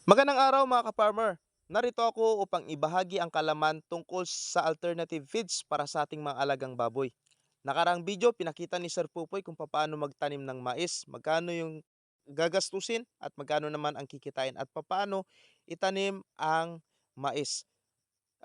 Magandang araw mga ka-farmer. Narito ako upang ibahagi ang kalaman tungkol sa alternative feeds para sa ating mga alagang baboy. Nakarang video, pinakita ni Sir Pupoy kung paano magtanim ng mais, magkano yung gagastusin at magkano naman ang kikitain at paano itanim ang mais.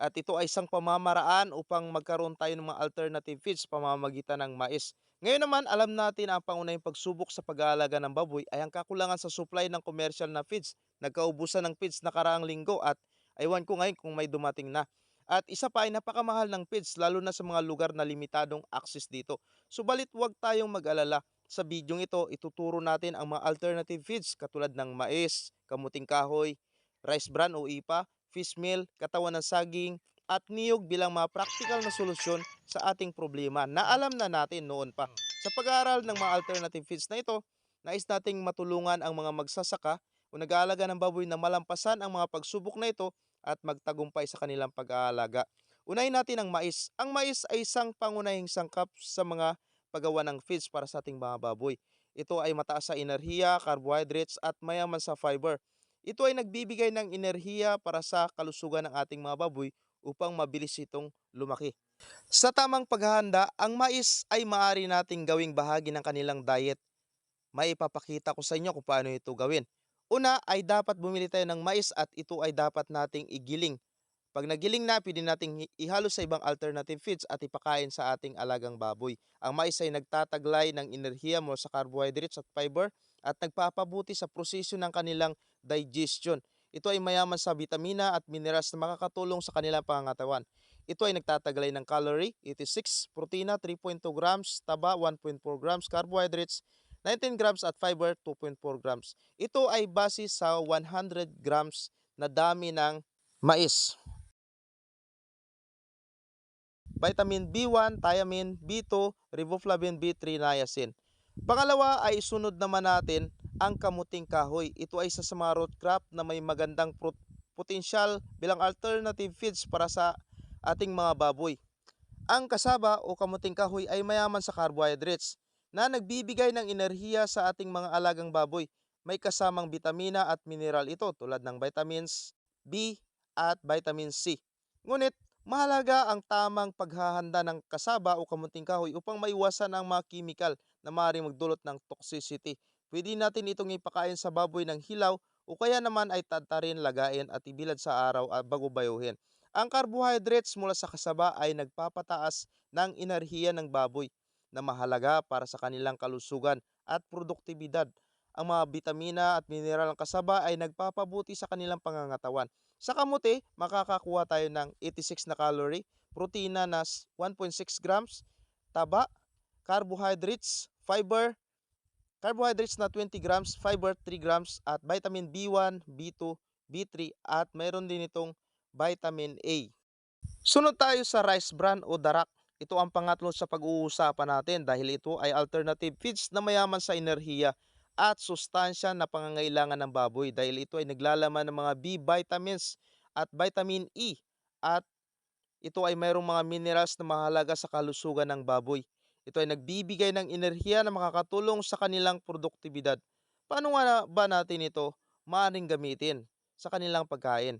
At ito ay isang pamamaraan upang magkaroon tayo ng mga alternative feeds pamamagitan ng mais. Ngayon naman, alam natin ang pangunahing pagsubok sa pag-aalaga ng baboy ay ang kakulangan sa supply ng commercial na feeds. Nagkaubusan ng feeds nakaraang linggo at aywan ko ngayon kung may dumating na. At isa pa ay napakamahal ng feeds lalo na sa mga lugar na limitadong access dito. Subalit huwag tayong mag-alala. Sa bidyong ito, ituturo natin ang mga alternative feeds katulad ng mais, kamuting kahoy, rice bran o ipa, fish meal, katawan ng saging, at niyog bilang mga practical na solusyon sa ating problema na alam na natin noon pa. Sa pag-aaral ng mga alternative feeds na ito, nais nating matulungan ang mga magsasaka o nag-aalaga ng baboy na malampasan ang mga pagsubok na ito at magtagumpay sa kanilang pag-aalaga. Unahin natin ang mais. Ang mais ay isang pangunahing sangkap sa mga paggawa ng feeds para sa ating mga baboy. Ito ay mataas sa enerhiya, carbohydrates at mayaman sa fiber. Ito ay nagbibigay ng enerhiya para sa kalusugan ng ating mga baboy upang mabilis itong lumaki. Sa tamang paghahanda, ang mais ay maaari nating gawing bahagi ng kanilang diet. May ipapakita ko sa inyo kung paano ito gawin. Una ay dapat bumili tayo ng mais at ito ay dapat nating igiling. Pag nagiling na, pwede nating ihalo sa ibang alternative feeds at ipakain sa ating alagang baboy. Ang mais ay nagtataglay ng enerhiya mula sa carbohydrates at fiber at nagpapabuti sa proseso ng kanilang digestion. Ito ay mayaman sa vitamina at minerals na makakatulong sa kanilang pangangatawan. Ito ay nagtataglay ng calorie, 86, protina, 3.2 grams, taba, 1.4 grams, carbohydrates, 19 grams at fiber, 2.4 grams. Ito ay base sa 100 grams na dami ng mais. Vitamin B1, thiamine, B2, riboflavin, B3, niacin. Pangalawa ay sunod naman natin ang kamuting kahoy. Ito ay isa sa mga root crop na may magandang potensyal bilang alternative feeds para sa ating mga baboy. Ang kasaba o kamuting kahoy ay mayaman sa carbohydrates na nagbibigay ng enerhiya sa ating mga alagang baboy. May kasamang bitamina at mineral ito tulad ng vitamins B at vitamin C. Ngunit mahalaga ang tamang paghahanda ng kasaba o kamuting kahoy upang maiwasan ang mga chemical na maaaring magdulot ng toxicity. Pwede natin itong ipakain sa baboy ng hilaw o kaya naman ay tatarin, lagain at ibilad sa araw bago bayuhin. Ang carbohydrates mula sa kasaba ay nagpapataas ng enerhiya ng baboy na mahalaga para sa kanilang kalusugan at produktibidad. Ang mga bitamina at mineral ng kasaba ay nagpapabuti sa kanilang pangangatawan. Sa kamote, makakakuha tayo ng 86 na calorie, protina na 1.6 grams, taba, carbohydrates, carbohydrates na 20 grams, fiber 3 grams, at vitamin B1, B2, B3, at mayroon din itong vitamin A. Sunod tayo sa rice bran o darak. Ito ang pangatlo sa pag-uusapan natin dahil ito ay alternative feeds na mayaman sa enerhiya at sustansya na pangangailangan ng baboy dahil ito ay naglalaman ng mga B vitamins at vitamin E at ito ay mayroong mga minerals na mahalaga sa kalusugan ng baboy. Ito ay nagbibigay ng enerhiya na makakatulong sa kanilang produktibidad. Paano nga ba natin ito maaaring gamitin sa kanilang pagkain?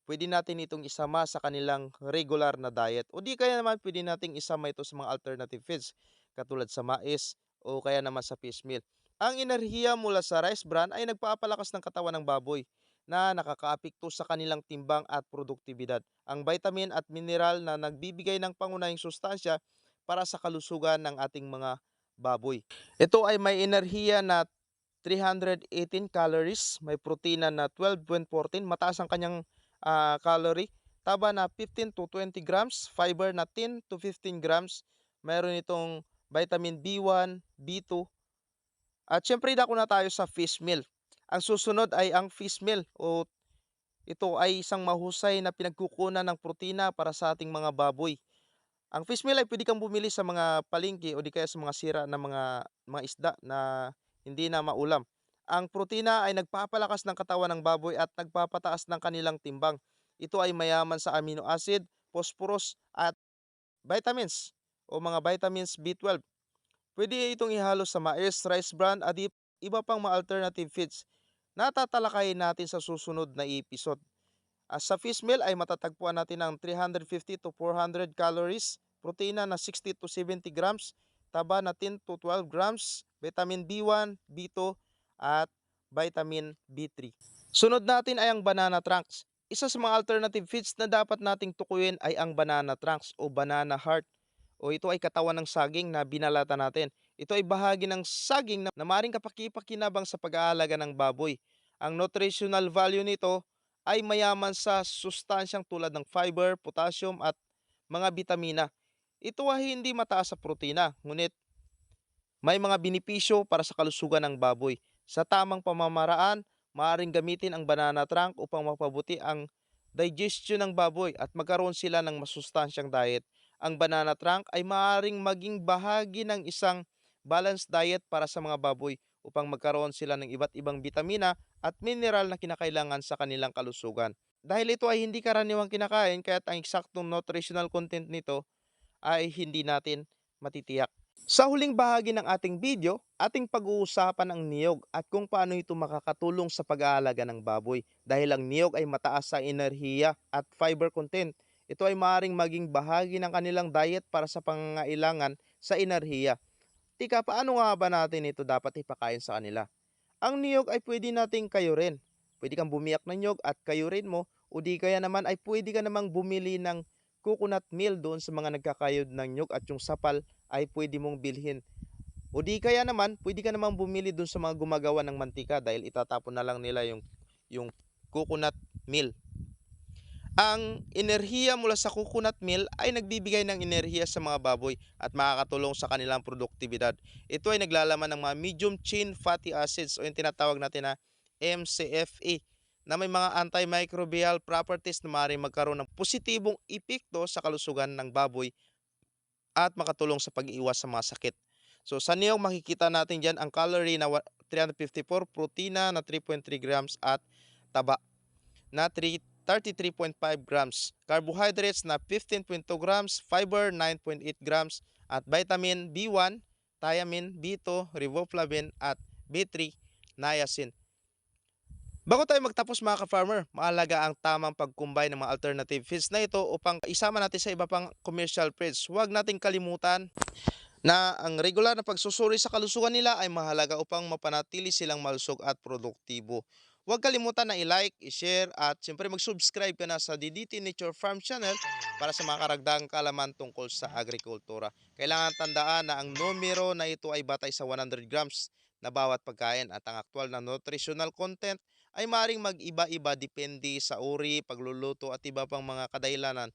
Pwede natin itong isama sa kanilang regular na diet o di kaya naman pwede nating isama ito sa mga alternative feeds katulad sa mais o kaya naman sa fish meal. Ang enerhiya mula sa rice bran ay nagpapalakas ng katawan ng baboy na nakakaapekto sa kanilang timbang at produktibidad. Ang vitamin at mineral na nagbibigay ng pangunahing sustansya para sa kalusugan ng ating mga baboy. Ito ay may enerhiya na 318 calories, may protina na 12.14, mataas ang kanyang calorie, taba na 15 to 20 grams, fiber na 10 to 15 grams, mayroon itong vitamin B1, B2, at syempre dako na tayo sa fish meal. Ang susunod ay ang fish meal o ito ay isang mahusay na pinagkukunan ng protina para sa ating mga baboy. Ang fish meal ay pwede kang bumili sa mga palengke o di kaya sa mga sira na mga isda na hindi na maulam. Ang protina ay nagpapalakas ng katawan ng baboy at nagpapataas ng kanilang timbang. Ito ay mayaman sa amino acid, phosphorus at vitamins o mga vitamins B12. Pwede itong ihalo sa mais, rice bran at iba pang mga alternative feeds. na tatalakayin natin sa susunod na episode. Sa fish meal ay matatagpuan natin ang 350 to 400 calories, protina na 60 to 70 grams, taba na 10 to 12 grams, vitamin B1, B2, at vitamin B3. Sunod natin ay ang banana trunks. Isa sa mga alternative feeds na dapat nating tukuyin ay ang banana trunks o banana heart, o ito ay katawan ng saging na binalata natin. Ito ay bahagi ng saging na maring kapaki-pakinabang sa pag-aalaga ng baboy. Ang nutritional value nito ay mayaman sa sustansyang tulad ng fiber, potassium at mga bitamina. Ito ay hindi mataas sa protina, ngunit may mga benepisyo para sa kalusugan ng baboy. Sa tamang pamamaraan, maaaring gamitin ang banana trunk upang mapabuti ang digestion ng baboy at magkaroon sila ng masustansyang diet. Ang banana trunk ay maaaring maging bahagi ng isang balanced diet para sa mga baboy upang magkaroon sila ng iba't ibang bitamina at mineral na kinakailangan sa kanilang kalusugan. Dahil ito ay hindi karaniwang kinakain, kaya ang eksaktong nutritional content nito ay hindi natin matitiyak. Sa huling bahagi ng ating video, ating pag-uusapan ang niyog at kung paano ito makakatulong sa pag-aalaga ng baboy. Dahil ang niyog ay mataas sa enerhiya at fiber content, ito ay maaaring maging bahagi ng kanilang diet para sa pangangailangan sa enerhiya. Tika, paano nga ba natin ito dapat ipakain sa kanila? Ang niyog ay pwede nating kayurin. Pwede kang bumiyak ng niyog at kayurin mo, o di kaya naman ay pwede ka namang bumili ng coconut meal doon sa mga nagkakayod ng niyog, at yung sapal ay pwede mong bilhin. O di kaya naman, pwede ka namang bumili doon sa mga gumagawa ng mantika dahil itatapon na lang nila yung coconut meal. Ang enerhiya mula sa coconut meal ay nagbibigay ng enerhiya sa mga baboy at makakatulong sa kanilang produktibidad. Ito ay naglalaman ng mga medium chain fatty acids o yung tinatawag natin na MCFA, na may mga antimicrobial properties na maaaring magkaroon ng positibong epekto sa kalusugan ng baboy at makatulong sa pag-iwas sa mga sakit. So sa niyog makikita natin dyan ang calorie na 354, protina na 3.3 grams at taba na 33.5 grams, carbohydrates na 15.2 grams, fiber 9.8 grams, at vitamin B1, thiamine, B2, riboflavin, at B3, niacin. Bago tayo magtapos mga ka-farmer, mahalaga ang tamang pag-combine ng mga alternative feeds na ito upang isama natin sa iba pang commercial feeds. Huwag nating kalimutan na ang regular na pagsusuri sa kalusugan nila ay mahalaga upang mapanatili silang malusog at produktibo. Huwag kalimutan na i-like, i-share at siyempre mag-subscribe ka na sa DDT Nature Farm Channel para sa mga karagdagang kaalaman tungkol sa agrikultura. Kailangan tandaan na ang numero na ito ay batay sa 100 grams na bawat pagkain, at ang aktwal na nutritional content ay maring mag-iba-iba depende sa uri, pagluluto at iba pang mga kadahilanan.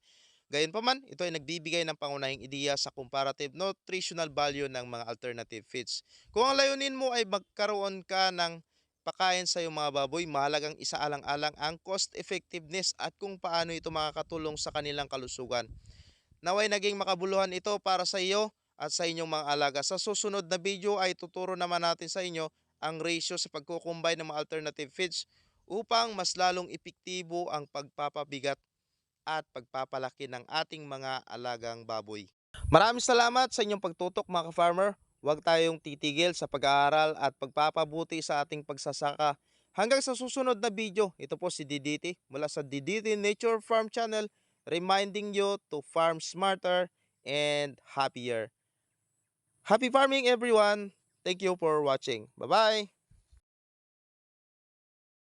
Gayunpaman, ito ay nagbibigay ng pangunahing ideya sa comparative nutritional value ng mga alternative feeds. Kung ang layunin mo ay magkaroon ka ng pakain sa iyong mga baboy, mahalagang isaalang-alang ang cost effectiveness at kung paano ito makakatulong sa kanilang kalusugan. Naway naging makabuluhan ito para sa iyo at sa inyong mga alaga. Sa susunod na video ay tuturo naman natin sa inyo ang ratio sa pagkukumbay ng mga alternative feeds upang mas lalong epektibo ang pagpapabigat at pagpapalaki ng ating mga alagang baboy. Maraming salamat sa inyong pagtutok mga ka-farmer. Huwag tayong titigil sa pag-aaral at pagpapabuti sa ating pagsasaka. Hanggang sa susunod na video, ito po si DDT mula sa DDT Nature Farm Channel, reminding you to farm smarter and happier. Happy farming everyone! Thank you for watching. Bye-bye!